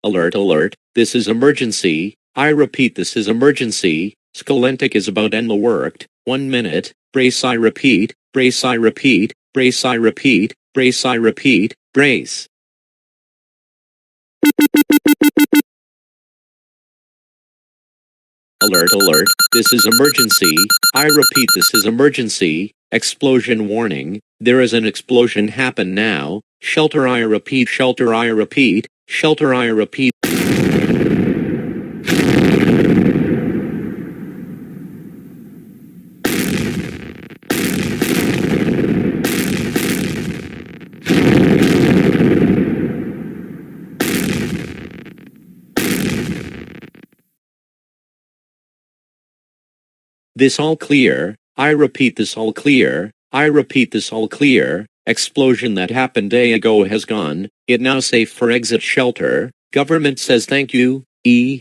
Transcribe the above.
Alert, alert, this is emergency. I repeat, this is emergency. Scalentic is about end the worked. 1 minute. Brace, I repeat. Brace, I repeat. Brace, I repeat. Brace, I repeat. Brace. Alert, alert, this is emergency. I repeat, this is emergency. Explosion warning. There is an explosion happen now. Shelter, I repeat. Shelter, I repeat. Shelter, I repeat. This all clear. I repeat, this all clear. I repeat, this all clear. Explosion that happened day ago has gone. It now safe for exit shelter. Government says thank you. E.